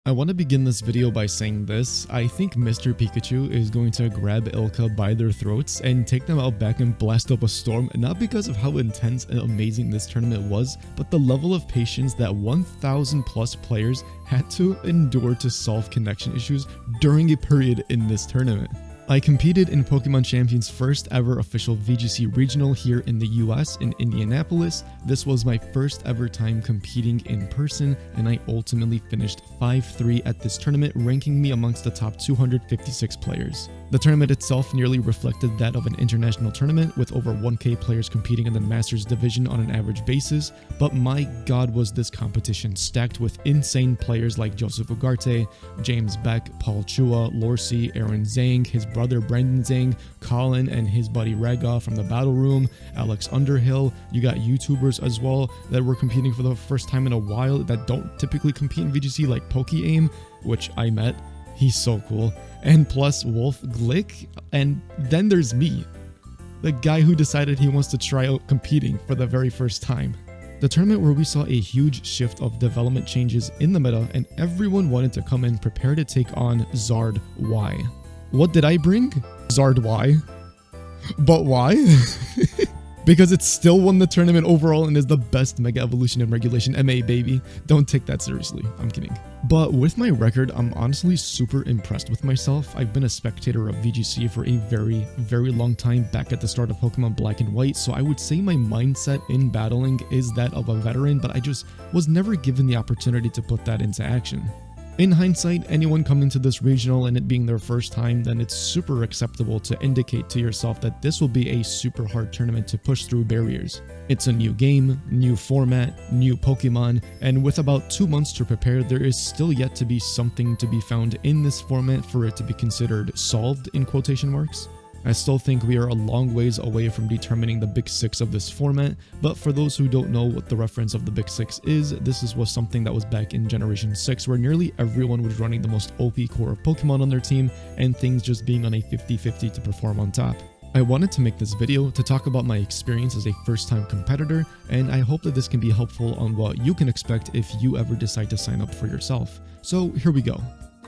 I want to begin this video by saying this. I think Mr. Pikachu is going to grab Ilka by their throats and take them out back and blast up a storm, not because of how intense and amazing this tournament was, but the level of patience that 1,000 plus players had to endure to solve connection issues during a period in this tournament. I competed in Pokemon Champion's first ever official VGC regional here in the US in Indianapolis. This was my first ever time competing in person, and I ultimately finished 5-3 at this tournament, ranking me amongst the top 256 players. The tournament itself nearly reflected that of an international tournament, with over 1K players competing in the Masters division on an average basis, but my god was this competition stacked with insane players like Joseph Ugarte, James Beck, Paul Chua, Lorsi, Aaron Zhang, his brother Brendan Zhang, Colin and his buddy Raga from the Battle Room, Alex Underhill. You got YouTubers as well that were competing for the first time in a while that don't typically compete in VGC, like PokeAim, which I met. He's so cool. And plus Wolf Glick. And then there's me, the guy who decided he wants to try out competing for the very first time. The tournament where we saw a huge shift of development changes in the meta, and everyone wanted to come in prepared to take on Zard Y. What did I bring? Zard Y. But why? Because it still won the tournament overall and is the best Mega Evolution in Regulation MA, baby. Don't take that seriously. I'm kidding. But with my record, I'm honestly super impressed with myself. I've been a spectator of VGC for a very, very long time back at the start of Pokemon Black and White, so I would say my mindset in battling is that of a veteran, but I just was never given the opportunity to put that into action. In hindsight, anyone coming to this regional and it being their first time, then it's super acceptable to indicate to yourself that this will be a super hard tournament to push through barriers. It's a new game, new format, new Pokemon, and with about 2 months to prepare, there is still yet to be something to be found in this format for it to be considered solved in quotation marks. I still think we are a long ways away from determining the Big Six of this format, but for those who don't know what the reference of the Big Six is, this was something that was back in Generation 6 where nearly everyone was running the most OP core of Pokemon on their team and things just being on a 50-50 to perform on top. I wanted to make this video to talk about my experience as a first-time competitor, and I hope that this can be helpful on what you can expect if you ever decide to sign up for yourself. So here we go.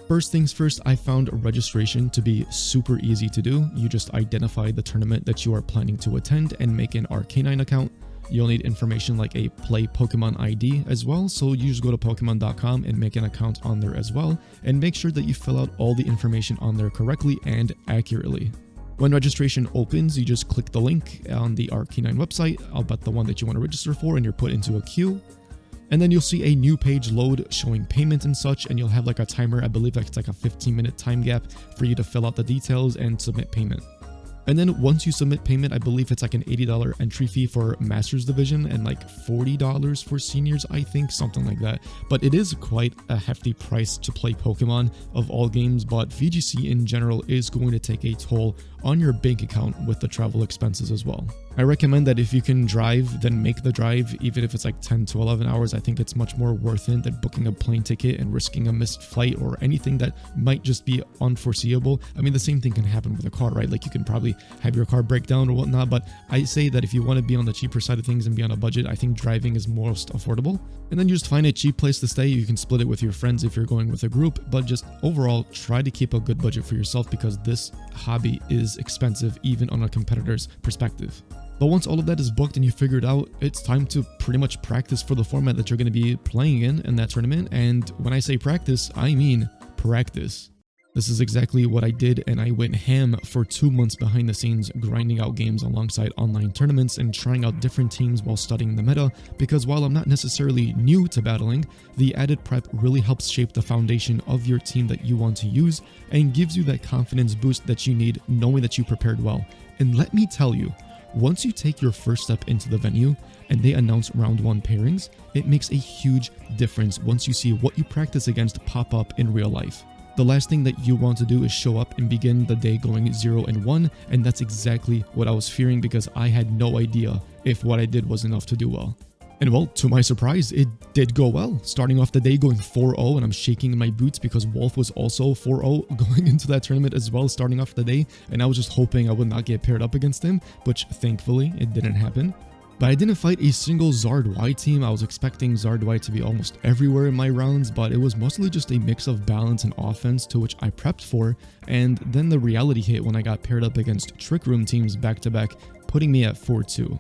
First things first, I found registration to be super easy to do. You just identify the tournament that you are planning to attend and make an Arcanine account. You'll need information like a Play Pokemon ID as well, so you just go to Pokemon.com and make an account on there as well, and make sure that you fill out all the information on there correctly and accurately. When registration opens, you just click the link on the Arcanine website, I'll bet the one that you want to register for, and you're put into a queue. And then you'll see a new page load showing payment and such, and you'll have like a timer. I believe it's like a 15-minute time gap for you to fill out the details and submit payment. And then once you submit payment, I believe it's like an $80 entry fee for Masters Division and like $40 for Seniors, I think, something like that. But it is quite a hefty price to play Pokemon of all games, but VGC in general is going to take a toll on your bank account with the travel expenses as well. I recommend that if you can drive, then make the drive, even if it's like 10 to 11 hours. I think it's much more worth it than booking a plane ticket and risking a missed flight or anything that might just be unforeseeable. I mean, the same thing can happen with a car, right? Like you can probably have your car break down or whatnot, but I say that if you want to be on the cheaper side of things and be on a budget, I think driving is most affordable. And then you just find a cheap place to stay. You can split it with your friends if you're going with a group, but just overall try to keep a good budget for yourself because this hobby is expensive even on a competitor's perspective. But once all of that is booked and you figure it out, it's time to pretty much practice for the format that you're going to be playing in that tournament. And when I say practice, I mean practice. This is exactly what I did, and I went ham for 2 months behind the scenes grinding out games alongside online tournaments and trying out different teams while studying the meta, because while I'm not necessarily new to battling, the added prep really helps shape the foundation of your team that you want to use and gives you that confidence boost that you need knowing that you prepared well. And let me tell you, once you take your first step into the venue and they announce round 1 pairings, it makes a huge difference once you see what you practice against pop up in real life. The last thing that you want to do is show up and begin the day going 0-1, and that's exactly what I was fearing because I had no idea if what I did was enough to do well. And well, to my surprise, it did go well. Starting off the day going 4-0, and I'm shaking in my boots because Wolf was also 4-0 going into that tournament as well, starting off the day, and I was just hoping I would not get paired up against him, which thankfully it didn't happen. But I didn't fight a single Zard Y team. I was expecting Zard Y to be almost everywhere in my rounds, but it was mostly just a mix of balance and offense, to which I prepped for, and then the reality hit when I got paired up against Trick Room teams back to back, putting me at 4-2.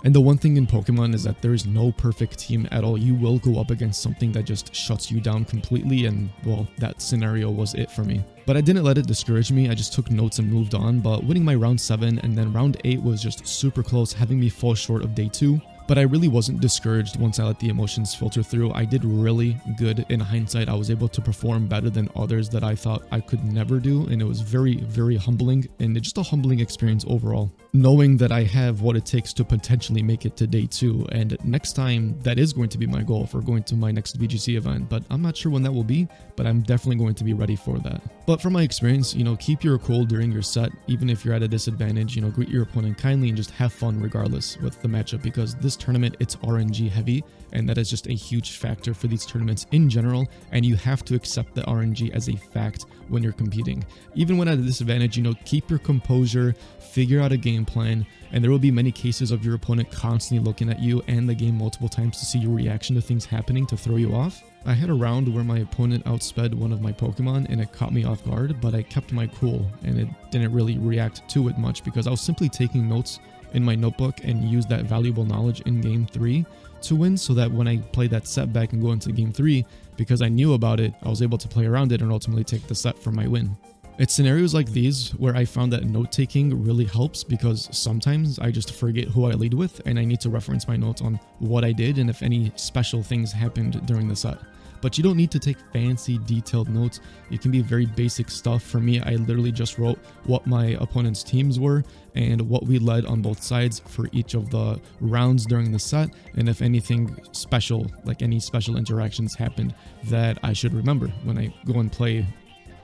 And the one thing in Pokemon is that there is no perfect team at all. You will go up against something that just shuts you down completely, and well, that scenario was it for me. But I didn't let it discourage me. I just took notes and moved on, but winning my round 7 and then round 8 was just super close, having me fall short of day 2. But I really wasn't discouraged once I let the emotions filter through. I did really good. In hindsight, I was able to perform better than others that I thought I could never do, and it was very, very humbling, and just a humbling experience overall. Knowing that I have what it takes to potentially make it to day 2, and next time that is going to be my goal for going to my next VGC event, but I'm not sure when that will be, but I'm definitely going to be ready for that. But from my experience, keep your cool during your set, even if you're at a disadvantage, greet your opponent kindly and just have fun regardless with the matchup, because this tournament, it's RNG heavy, and that is just a huge factor for these tournaments in general, and you have to accept the RNG as a fact when you're competing. Even when at a disadvantage, keep your composure, figure out a game plan, and there will be many cases of your opponent constantly looking at you and the game multiple times to see your reaction to things happening to throw you off. I had a round where my opponent outsped one of my Pokemon and it caught me off guard, but I kept my cool and it didn't really react to it much because I was simply taking notes in my notebook and used that valuable knowledge in game 3 to win, so that when I play that setback and go into game 3, because I knew about it, I was able to play around it and ultimately take the set for my win. It's scenarios like these where I found that note-taking really helps, because sometimes I just forget who I lead with and I need to reference my notes on what I did and if any special things happened during the set. But you don't need to take fancy detailed notes. It can be very basic stuff. For me, I literally just wrote what my opponent's teams were and what we led on both sides for each of the rounds during the set, and if anything special, like any special interactions happened that I should remember when I go and play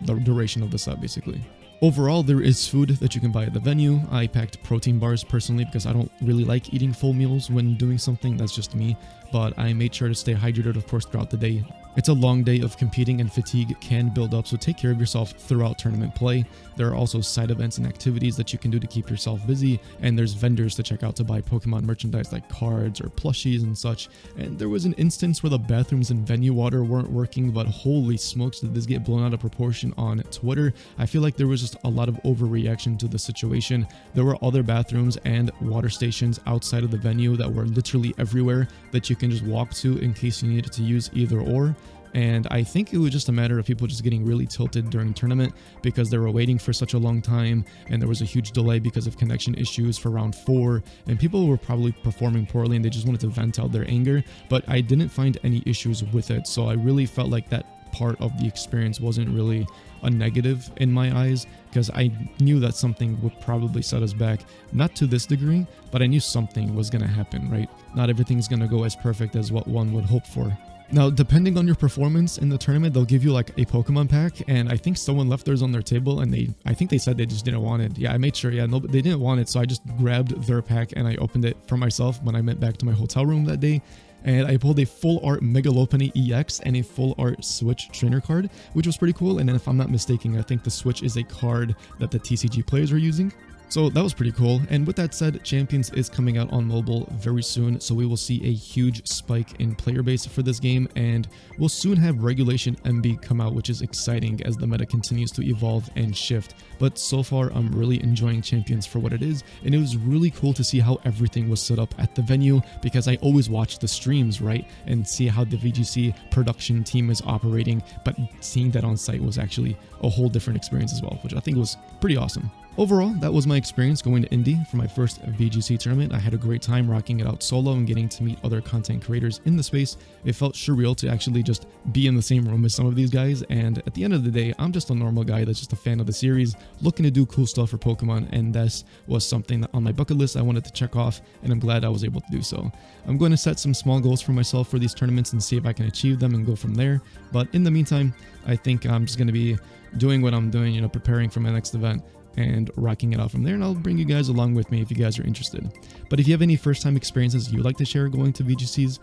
the duration of the set, basically. Overall, there is food that you can buy at the venue. I packed protein bars personally because I don't really like eating full meals when doing something. That's just me. But I made sure to stay hydrated, of course, throughout the day. It's a long day of competing and fatigue can build up, so take care of yourself throughout tournament play. There are also side events and activities that you can do to keep yourself busy, and there's vendors to check out to buy Pokemon merchandise like cards or plushies and such. And there was an instance where the bathrooms in venue water weren't working, but holy smokes, did this get blown out of proportion on Twitter. I feel like there was just a lot of overreaction to the situation. There were other bathrooms and water stations outside of the venue that were literally everywhere that you can just walk to in case you needed to use either or. And I think it was just a matter of people just getting really tilted during tournament because they were waiting for such a long time, and there was a huge delay because of connection issues for round 4, and people were probably performing poorly and they just wanted to vent out their anger, but I didn't find any issues with it. So I really felt like that part of the experience wasn't really a negative in my eyes, because I knew that something would probably set us back, not to this degree, but I knew something was going to happen, right? Not everything's going to go as perfect as what one would hope for. Now, depending on your performance in the tournament, they'll give you like a Pokemon pack, and I think someone left theirs on their table, and I think they said they just didn't want it. Yeah, I made sure, no, they didn't want it, so I just grabbed their pack and I opened it for myself when I went back to my hotel room that day. And I pulled a full art Mega Lopunny EX and a full art Switch trainer card, which was pretty cool. And then if I'm not mistaken, I think the Switch is a card that the TCG players are using. So that was pretty cool. And with that said, Champions is coming out on mobile very soon, so we will see a huge spike in player base for this game, and we'll soon have Regulation MB come out, which is exciting as the meta continues to evolve and shift. But so far, I'm really enjoying Champions for what it is, and it was really cool to see how everything was set up at the venue, because I always watch the streams, right, and see how the VGC production team is operating, but seeing that on site was actually a whole different experience as well, which I think was pretty awesome. Overall, that was my experience going to Indy for my first VGC tournament. I had a great time rocking it out solo and getting to meet other content creators in the space. It felt surreal to actually just be in the same room as some of these guys, and at the end of the day, I'm just a normal guy that's just a fan of the series, looking to do cool stuff for Pokemon, and this was something that on my bucket list I wanted to check off, and I'm glad I was able to do so. I'm going to set some small goals for myself for these tournaments and see if I can achieve them and go from there, but in the meantime, I think I'm just going to be doing what I'm doing, preparing for my next event, and rocking it out from there, and I'll bring you guys along with me if you guys are interested. But if you have any first-time experiences you'd like to share going to VGCs,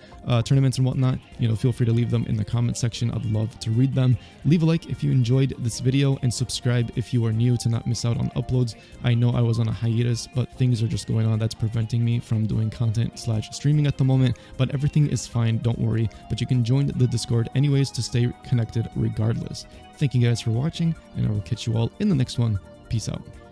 tournaments and whatnot, feel free to leave them in the comment section. I'd love to read them. Leave a like if you enjoyed this video, and subscribe if you are new to not miss out on uploads. I know I was on a hiatus, but things are just going on that's preventing me from doing content/streaming at the moment, but everything is fine, don't worry. But you can join the Discord anyways to stay connected regardless. Thank you guys for watching, and I will catch you all in the next one. Peace out.